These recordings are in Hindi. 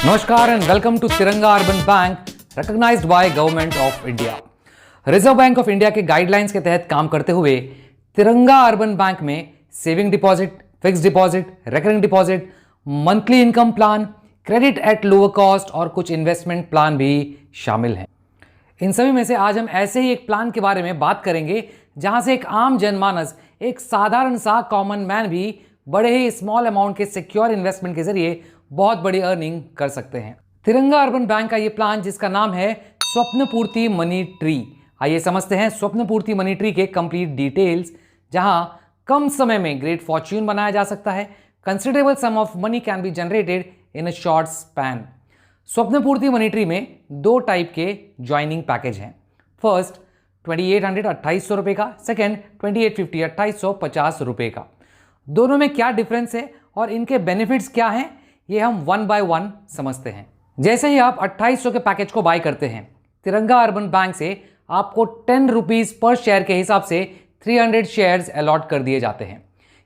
नमस्कार and welcome to Tiranga urban bank, recognised by government of India. Reserve Bank of India के गाइडलाइंस के तहत काम करते हुए तिरंगा अर्बन बैंक में saving deposit, fixed deposit, recurring deposit, monthly income plan, credit at lower cost और कुछ इन्वेस्टमेंट प्लान भी शामिल हैं। इन सभी में से आज हम ऐसे ही एक प्लान के बारे में बात करेंगे जहां से एक आम जनमानस, एक साधारण सा कॉमन मैन भी बड़े ही स्मॉल अमाउंट के सिक्योर इन्वेस्टमेंट के जरिए बहुत बड़ी अर्निंग कर सकते हैं। तिरंगा अर्बन बैंक का ये प्लान जिसका नाम है स्वप्न पूर्ति मनी ट्री। आइए समझते हैं स्वप्न पूर्ति मनी ट्री के कंप्लीट डिटेल्स, जहां कम समय में ग्रेट फॉर्च्यून बनाया जा सकता है। Considerable sum of money can be generated in a short span. Swapna Purti money tree में दो टाइप के ज्वाइनिंग पैकेज हैं। फर्स्ट 2800 2800 रुपए का, सेकेंड 2850 2850 रुपए का। दोनों में क्या डिफरेंस है और इनके बेनिफिट्स क्या हैं, ये हम वन बाय वन समझते हैं। जैसे ही आप 2800 के पैकेज को बाय करते हैं, तिरंगा अर्बन बैंक से आपको 10 रुपीज पर शेयर के हिसाब से 300 शेयर्स अलॉट कर दिए जाते हैं,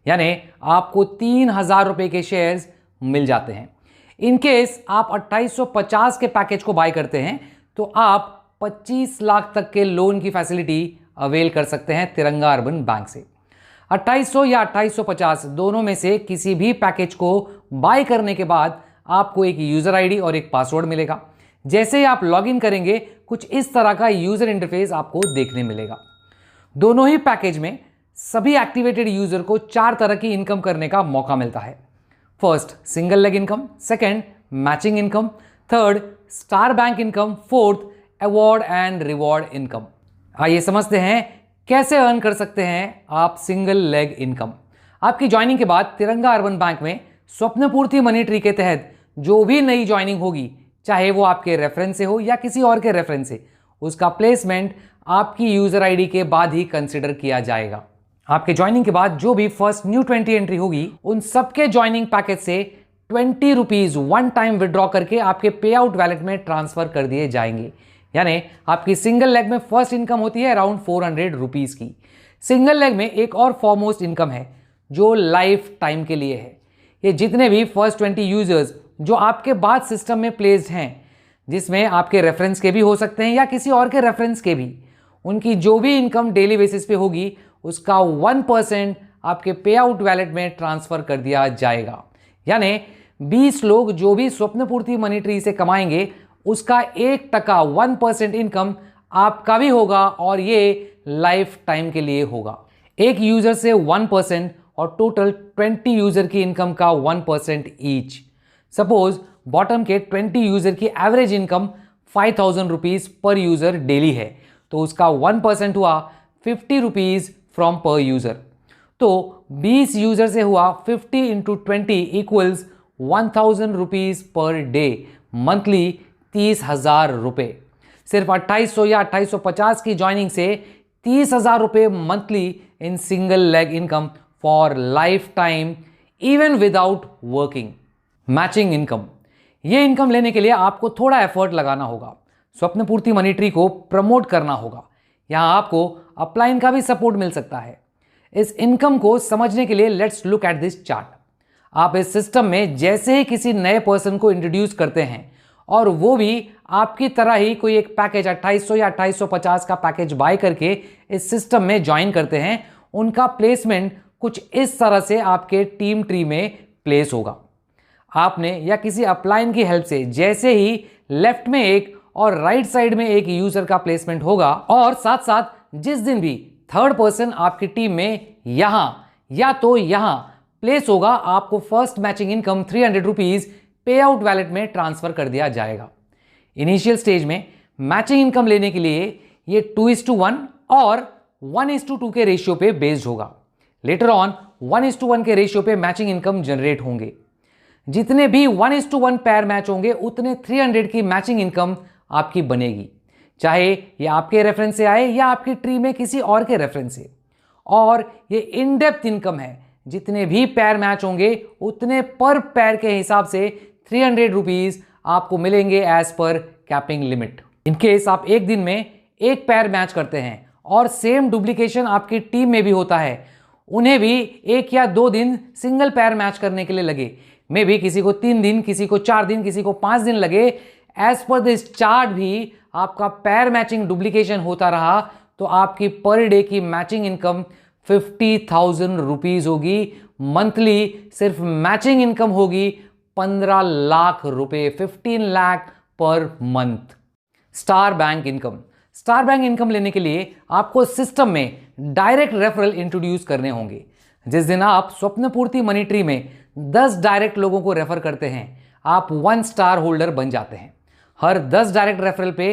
यानी आपको 3000 रुपए के शेयर्स मिल जाते हैं। इन केस आप 2850 के पैकेज को बाय करते हैं तो आप 25 लाख तक के लोन की फैसिलिटी अवेल कर सकते हैं तिरंगा अर्बन बैंक से। 2800 या 2850 दोनों में से किसी भी पैकेज को बाय करने के बाद आपको एक यूजर आईडी और एक पासवर्ड मिलेगा। जैसे ही आप लॉगिन करेंगे कुछ इस तरह का यूजर इंटरफेस आपको देखने मिलेगा। दोनों ही पैकेज में सभी एक्टिवेटेड यूजर को 4 तरह की इनकम करने का मौका मिलता है। First single leg income, second matching income, third star bank income, fourth award and reward income. आइए समझते हैं कैसे अर्न कर सकते हैं आप सिंगल लेग इनकम। आपकी ज्वाइनिंग के बाद तिरंगा अर्बन बैंक में स्वप्न पूर्ति मनी ट्री के तहत जो भी नई ज्वाइनिंग होगी, चाहे वो आपके रेफरेंस से हो या किसी और के रेफरेंस से, उसका प्लेसमेंट आपकी यूजर आईडी के बाद ही कंसिडर किया जाएगा। आपके ज्वाइनिंग के बाद जो भी फर्स्ट न्यू 20 एंट्री होगी, उन सबके ज्वाइनिंग पैकेज से 20 रुपीज वन टाइम विड्रॉ करके आपके पे आउट वैलेट में ट्रांसफर कर दिए जाएंगे। यानी आपकी सिंगल लेग में फर्स्ट इनकम होती है अराउंड 400 रुपीज की। सिंगल लेग में एक और फॉरमोस्ट इनकम है जो लाइफ टाइम के लिए है। ये जितने भी फर्स्ट 20 यूजर्स जो आपके बाद सिस्टम में प्लेस्ड हैं, जिसमें आपके रेफरेंस के भी हो सकते हैं या किसी और के रेफरेंस के भी, उनकी जो भी इनकम डेली बेसिस पे होगी उसका 1% आपके पे आउट वैलेट में ट्रांसफर कर दिया जाएगा। यानी 20 लोग जो भी स्वप्न पूर्ति मनी ट्री से कमाएंगे उसका 1% 1% इनकम आपका भी होगा और ये लाइफ टाइम के लिए होगा। एक यूजर से 1% और टोटल 20 यूजर की इनकम का 1% ईच। सपोज बॉटम के 20 यूजर की average income 5000 rupees per user daily है, तो उसका 1% हुआ 50 रुपीज फ्रॉम पर यूजर। तो 20 यूजर से हुआ 50 into 20 equals 1000 rupees per day, monthly 30,000 रुपए। सिर्फ 2800 या 2850 की ज्वाइनिंग से 30,000 रुपए monthly in single leg income for life time, even without working. Matching income, ये इनकम लेने के लिए आपको थोड़ा एफर्ट लगाना होगा। स्वप्न पूर्ति मनी ट्री को प्रमोट करना होगा। यहां आपको अपलाइन का भी सपोर्ट मिल सकता है। इस इनकम को समझने के लिए let's look at this chart. आप इस सिस्टम में जैसे ही किसी नए पर्सन को इंट्रोड्यूस करते हैं और वो भी आपकी तरह ही कोई एक पैकेज 2800 या 2850 का पैकेज बाय करके इस सिस्टम में ज्वाइन करते हैं, उनका प्लेसमेंट कुछ इस तरह से आपके टीम ट्री में प्लेस होगा। आपने या किसी अपलाइन की हेल्प से जैसे ही लेफ्ट में एक और राइट साइड में एक यूजर का प्लेसमेंट होगा, और साथ साथ जिस दिन भी थर्ड पर्सन आपकी टीम में यहां या तो यहां प्लेस होगा, आपको फर्स्ट मैचिंग इनकम 300 रुपीज पे आउट वैलेट में ट्रांसफर कर दिया जाएगा। इनिशियल स्टेज में मैचिंग इनकम लेने के लिए ये 2:1 और 1:2 के रेशियो पे बेस्ड होगा। लेटर ऑन 1:1 के रेशियो पे मैचिंग इनकम जनरेट होंगे। जितने भी 1:1 पैर मैच होंगे उतने 300 की मैचिंग इनकम आपकी बनेगी, चाहे ये आपके रेफरेंस से आए या आपकी ट्री में किसी और के रेफरेंस से। और ये इन डेप्थ इनकम है, जितने भी पैर मैच होंगे उतने पर पैर के हिसाब से 300 रुपीज आपको मिलेंगे as per capping limit. In case आप एक दिन में एक पैर मैच करते हैं और सेम डुप्लीकेशन आपकी टीम में भी होता है, उन्हें भी 1 या 2 दिन सिंगल पैर मैच करने के लिए लगे, मे बी किसी को 3 दिन, किसी को 4 दिन, किसी को 5 दिन लगे। एज पर दिस चार्ट भी आपका पैर मैचिंग डुप्लीकेशन होता रहा तो आपकी पर डे की मैचिंग इनकम 50,000 रुपीज होगी। मंथली सिर्फ मैचिंग इनकम होगी 15 लाख रुपए, 15 lakh per month. Star bank income. Star bank income लेने के लिए आपको सिस्टम में डायरेक्ट रेफरल इंट्रोड्यूस करने होंगे। जिस दिन आप स्वप्नपूर्ति मनी ट्री में 10 डायरेक्ट लोगों को रेफर करते हैं, आप 1 स्टार होल्डर बन जाते हैं। हर 10 डायरेक्ट रेफरल पे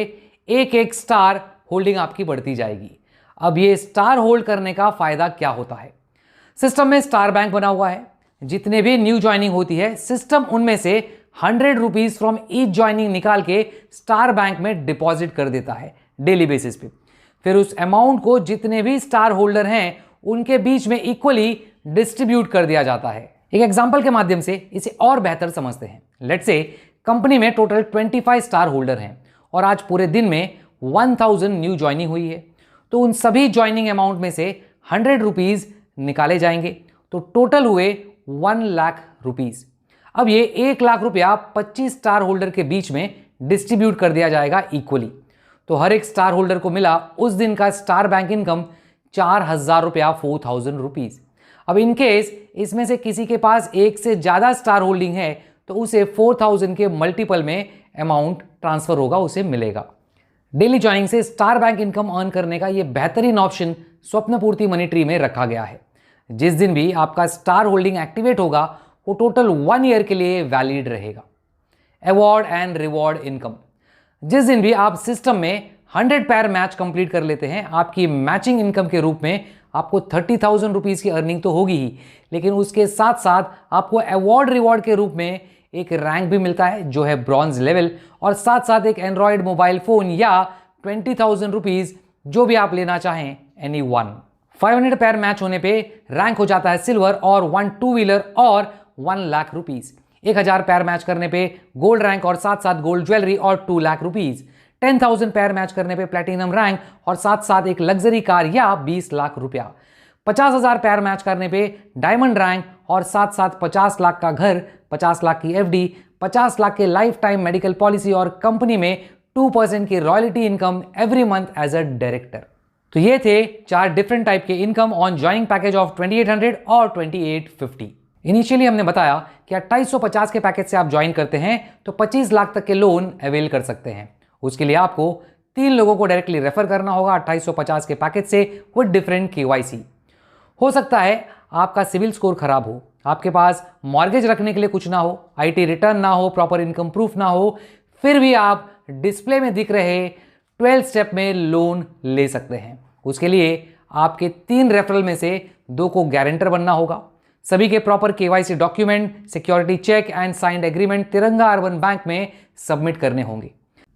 एक एक स्टार होल्डिंग आपकी बढ़ती जाएगी। अब ये स्टार होल्ड करने का फायदा क्या होता है? सिस्टम में स्टार बैंक बना हुआ है। जितने भी न्यू ज्वाइनिंग होती है, सिस्टम उनमें से 100 रुपीज फ्रॉम ईच ज्वाइनिंग निकाल के स्टार बैंक में डिपॉजिट कर देता है डेली बेसिस पे। फिर उस अमाउंट को जितने भी स्टार होल्डर हैं उनके बीच में इक्वली डिस्ट्रीब्यूट कर दिया जाता है। एक एग्जांपल के माध्यम से इसे और बेहतर समझते हैं। लेट्स से कंपनी में टोटल 25 स्टार होल्डर हैं और आज पूरे दिन में 1000 न्यू ज्वाइनिंग हुई है, तो उन सभी ज्वाइनिंग अमाउंट में से 100 रुपीज निकाले जाएंगे, तो टोटल हुए 1 लाख रुपीज। अब ये 1 लाख रुपया 25 स्टार होल्डर के बीच में डिस्ट्रीब्यूट कर दिया जाएगा इक्वली। तो हर एक स्टार होल्डर को मिला उस दिन का स्टार बैंक इनकम 4000 रुपया, 4000 रुपीज। अब इन केस इसमें से किसी के पास एक से ज्यादा स्टार होल्डिंग है तो उसे 4000 के मल्टीपल में अमाउंट ट्रांसफर होगा, उसे मिलेगा। डेली ज्वाइनिंग से स्टार बैंक इनकम अर्न करने का यह बेहतरीन ऑप्शन स्वप्नपूर्ति मनी ट्री में रखा गया है। जिस दिन भी आपका स्टार होल्डिंग एक्टिवेट होगा वो टोटल 1 ईयर के लिए वैलिड रहेगा। Award and reward income. जिस दिन भी आप सिस्टम में 100 पैर मैच कंप्लीट कर लेते हैं, आपकी मैचिंग इनकम के रूप में आपको 30,000 रुपीज की अर्निंग तो होगी ही, लेकिन उसके साथ साथ आपको अवार्ड रिवॉर्ड के रूप में एक रैंक भी मिलता है जो है ब्रॉन्ज लेवल, और साथ साथ एक एंड्रॉयड मोबाइल फोन या 20,000 रुपीज जो भी आप लेना चाहें एनी वन। 500 पैर मैच होने पे रैंक हो जाता है सिल्वर और 1 टू व्हीलर और 1 लाख रुपीज। 1000 पैर मैच करने पे गोल्ड रैंक और साथ साथ गोल्ड ज्वेलरी और 2 लाख रुपीज। 10,000 पैर मैच करने पे प्लेटिनम रैंक और साथ साथ एक लग्जरी कार या 20 लाख रुपया। 50,000 पैर मैच करने पे डायमंड रैंक और साथ साथ 50 लाख का घर, 50 लाख की एफडी, 50 लाख के लाइफ टाइम मेडिकल पॉलिसी और कंपनी में 2% की royalty income every month as a director. तो ये थे 4 डिफरेंट टाइप के income on joining package of 2800 और 2850। इनिशियली हमने बताया कि 2850 के पैकेज से आप ज्वाइन करते हैं तो 25 लाख तक के लोन अवेल कर सकते हैं। उसके लिए आपको 3 लोगों को डायरेक्टली रेफर करना होगा 2850 के पैकेज से विद डिफरेंट केवाईसी। हो सकता है आपका सिविल स्कोर खराब हो, आपके पास मॉर्गेज रखने के लिए कुछ ना हो, आईटी रिटर्न ना हो, प्रॉपर इनकम प्रूफ ना हो, फिर भी आप डिस्प्ले में दिख रहे 12 स्टेप में लोन ले सकते हैं। उसके लिए आपके 3 रेफरल में से 2 को गारंटर बनना होगा। सभी के proper KYC document, security check and signed agreement Tiranga urban bank में सबमिट करने होंगे।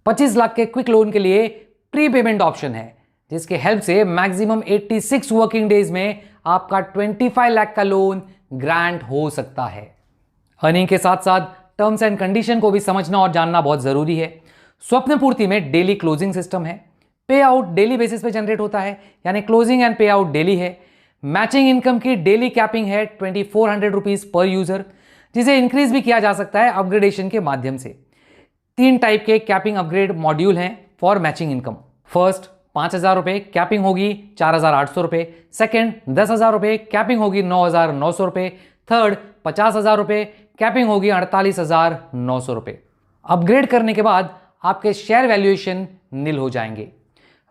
25 लाख के क्विक लोन के लिए प्री पेमेंट ऑप्शन है जिसके हेल्प से मैक्सिमम 86 वर्किंग डेज में आपका 25 लाख का लोन ग्रांट हो सकता है। अर्निंग के साथ साथ टर्म्स एंड कंडीशन को भी समझना और जानना बहुत जरूरी है। स्वप्नपूर्ति में डेली क्लोजिंग सिस्टम है। पे आउट डेली बेसिस पे जनरेट होता है, यानी क्लोजिंग एंड पे आउट डेली है। मैचिंग इनकम की डेली कैपिंग है 2400 रुपीज पर यूजर, जिसे इंक्रीज भी किया जा सकता है अपग्रेडेशन के माध्यम से। 3 टाइप के कैपिंग अपग्रेड मॉड्यूल हैं फॉर मैचिंग इनकम। फर्स्ट 5,000 रुपए कैपिंग होगी 4,800 रुपए। सेकेंड 10,000 रुपए कैपिंग होगी 9,900 रुपए। थर्ड 50,000 रुपए कैपिंग होगी 48,900 रुपए। अपग्रेड करने के बाद आपके शेयर वैल्यूएशन नील हो जाएंगे।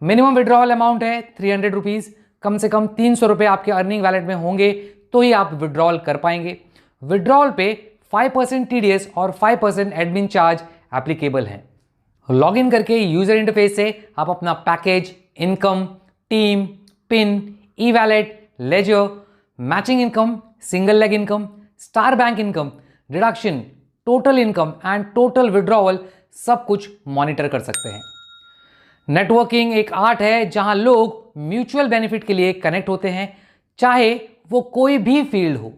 मिनिमम विड्रॉवल अमाउंट है 300 रुपीज। कम से कम 300 रुपए आपके अर्निंग वैलेट में होंगे तो ही आप विड्रॉल कर पाएंगे। विड्रॉल पे 5% टीडीएस और 5% एडमिन चार्ज एप्लीकेबल है। लॉग इन करके यूजर इंटरफेस से आप अपना package, income, team, pin, e wallet, ledger, matching income, single leg income, star bank income, deduction, total income and total withdrawal सब कुछ मॉनिटर कर सकते हैं। नेटवर्किंग एक आर्ट है जहां लोग म्यूचुअल बेनिफिट के लिए कनेक्ट होते हैं, चाहे वो कोई भी फील्ड हो।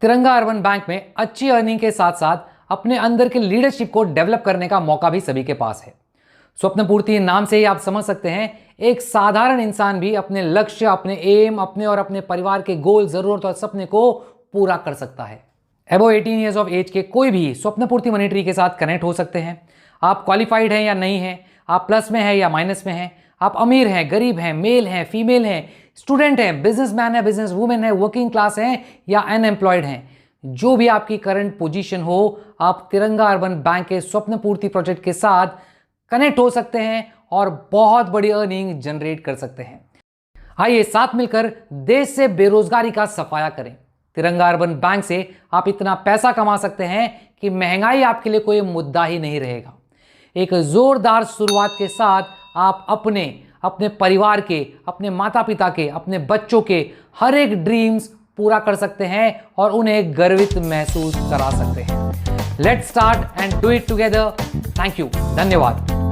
तिरंगा अर्बन बैंक में अच्छी अर्निंग के साथ साथ अपने अंदर के लीडरशिप को डेवलप करने का मौका भी सभी के पास है। स्वप्नपूर्ति नाम से ही आप समझ सकते हैं, एक साधारण इंसान भी अपने लक्ष्य, अपने एम, अपने और अपने परिवार के गोल, जरूरत और सपने को पूरा कर सकता है। एबो 18 ईयर्स ऑफ एज के कोई भी स्वप्न पूर्ति मनी ट्री के साथ कनेक्ट हो सकते हैं। आप क्वालिफाइड हैं या नहीं हैं, आप प्लस में हैं या माइनस में हैं, आप अमीर हैं, गरीब हैं, मेल हैं, फीमेल हैं, स्टूडेंट हैं, बिजनेसमैन है, बिजनेस वुमेन है, वर्किंग क्लास हैं या अनएम्प्लॉयड हैं, जो भी आपकी करंट पोजीशन हो, आप तिरंगा अर्बन बैंक के स्वप्न पूर्ति प्रोजेक्ट के साथ कनेक्ट हो सकते हैं और बहुत बड़ी अर्निंग जनरेट कर सकते हैं। आइए साथ मिलकर देश से बेरोजगारी का सफाया करें। तिरंगा अर्बन बैंक से आप इतना पैसा कमा सकते हैं कि महंगाई आपके लिए कोई मुद्दा ही नहीं रहेगा। एक जोरदार शुरुआत के साथ आप अपने परिवार के, अपने माता पिता के, अपने बच्चों के हर एक ड्रीम्स पूरा कर सकते हैं और उन्हें गर्वित महसूस करा सकते हैं। Let's start and do it together. Thank you, धन्यवाद।